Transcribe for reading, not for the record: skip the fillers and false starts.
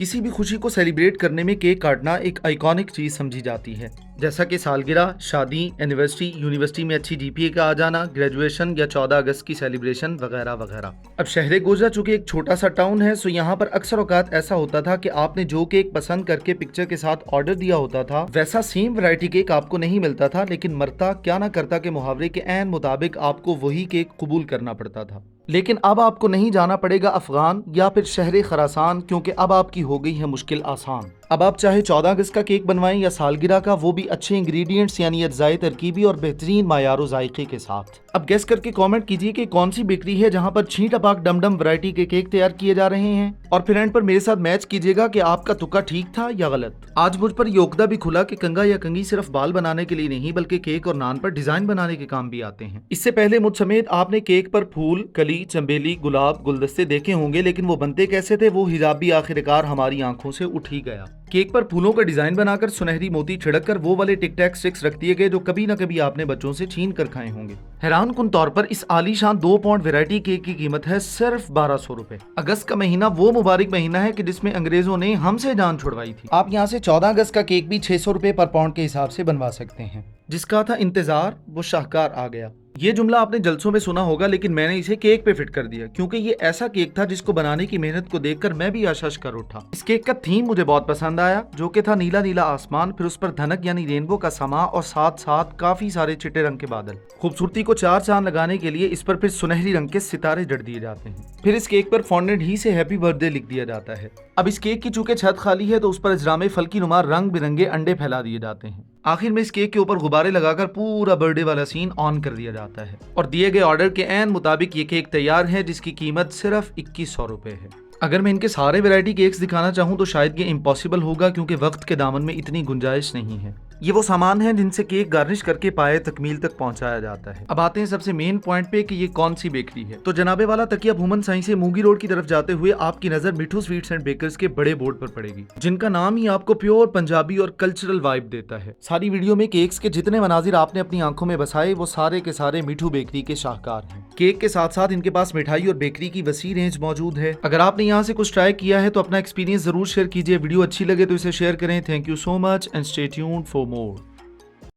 किसी भी खुशी को सेलिब्रेट करने में केक काटना एक आइकॉनिक चीज समझी जाती है, जैसा कि सालगिरह, शादी, एनिवर्सरी, यूनिवर्सिटी में अच्छी जीपीए का आ जाना, ग्रेजुएशन या 14 अगस्त की सेलिब्रेशन वगैरह वगैरह। अब शहर गोजा चूंकि एक छोटा सा टाउन है, सो यहाँ पर अक्सर औकात ऐसा होता था कि आपने जो केक पसंद करके पिक्चर के साथ ऑर्डर दिया होता था, वैसा सेम वैरायटी केक आपको नहीं मिलता था, लेकिन मरता क्या ना करता के मुहावरे के ऐन मुताबिक आपको वही केक कबूल करना पड़ता था। लेकिन अब आपको नहीं जाना पड़ेगा अफगान या फिर शहर खरासान, क्योंकि अब आपकी हो गई है मुश्किल आसान। अब आप चाहे 14 अगस्त का केक बनवाएं या सालगिरह का, वो भी अच्छे इंग्रेडिएंट्स यानी अज्जाए तरकीबी और बेहतरीन मायारो जायके के साथ। अब गेस करके कमेंट कीजिए कि कौन सी बेकरी है जहां पर छींट अपाक डमडम वैरायटी के केक तैयार किए जा रहे हैं, और फिर एंड पर मेरे साथ मैच कीजिएगा कि आपका तुक्का ठीक था या गलत। आज मुझ पर योगदा भी खुला कि कंघा या कंघी सिर्फ बाल बनाने के लिए नहीं बल्कि केक और नान पर डिजाइन बनाने के काम भी आते हैं। इससे पहले मुझ समेत आपने केक पर फूल, कली, चंबेली, गुलाब, गुलदस्ते देखे होंगे, लेकिन वो बनते कैसे थे वो हिजाब भी आखिरकार हमारी आंखों से उठ ही गया। केक पर फूलों का डिजाइन बनाकर सुनहरी मोती छिड़क कर वो वाले टिक टैक स्टिक्स रख दिए गए जो कभी न कभी आपने बच्चों से छीन कर खाए होंगे। हैरान कुन तौर पर इस आलीशान 2 पाउंड वैरायटी केक की कीमत है सिर्फ 1200 रुपए। अगस्त का महीना वो मुबारक महीना है कि जिसमें अंग्रेजों ने हमसे जान छुड़वाई थी। आप यहाँ से 14 अगस्त का केक भी 600 रुपए पर पाउंड के हिसाब से बनवा सकते हैं। जिसका था इंतजार वो शाहकार आ गया। ये जुमला आपने जलसों में सुना होगा, लेकिन मैंने इसे केक पे फिट कर दिया क्योंकि ये ऐसा केक था जिसको बनाने की मेहनत को देखकर मैं भी आशश कर उठा। इस केक का थीम मुझे बहुत पसंद आया, जो कि था नीला नीला आसमान, फिर उस पर धनक यानी रेनबो का समा और साथ साथ काफी सारे चिट्टे रंग के बादल। खूबसूरती को 4 चांद लगाने के लिए इस पर फिर सुनहरी रंग के सितारे जड़ दिए जाते हैं। फिर इस केक पर फॉन्डेंट ही से हैप्पी बर्थडे लिख दिया जाता है। अब इस केक की चूंकि छत खाली है तो उस पर इजरामे फल की नुमा रंग बिरंगे अंडे फैला दिए जाते हैं। आखिर में इस केक के ऊपर गुब्बारे लगाकर पूरा बर्थडे वाला सीन ऑन कर दिया जाता है और दिए गए ऑर्डर के ऐन मुताबिक ये केक तैयार है, जिसकी कीमत सिर्फ 2100 रुपए है। अगर मैं इनके सारे वैरायटी केक्स दिखाना चाहूँ तो शायद ये इम्पॉसिबल होगा, क्योंकि वक्त के दामन में इतनी गुंजाइश नहीं है। ये वो सामान है जिनसे केक गार्निश करके पाए तकमील तक पहुंचाया जाता है। अब आते हैं सबसे मेन पॉइंट पे कि ये कौन सी बेकरी है। तो जनाबे वाला तकिया भूमन साई से मूंगी रोड की तरफ जाते हुए आपकी नजर मिठू स्वीट्स एंड बेकर्स के बड़े बोर्ड पर पड़ेगी, जिनका नाम ही आपको प्योर पंजाबी और कल्चरल वाइब देता है। सारी वीडियो में केक्स के जितने मनाजिर आपने अपनी आंखों में बसाए वो सारे के सारे मिठू बेकरी के शाहकार हैं। केक के साथ साथ इनके पास मिठाई और बेकरी की वसी रेंज मौजूद है। अगर आपने यहाँ से कुछ ट्राई किया है तो अपना एक्सपीरियंस जरूर शेयर कीजिए। वीडियो अच्छी लगे तो इसे शेयर करें। Thank you so much and stay tuned for more.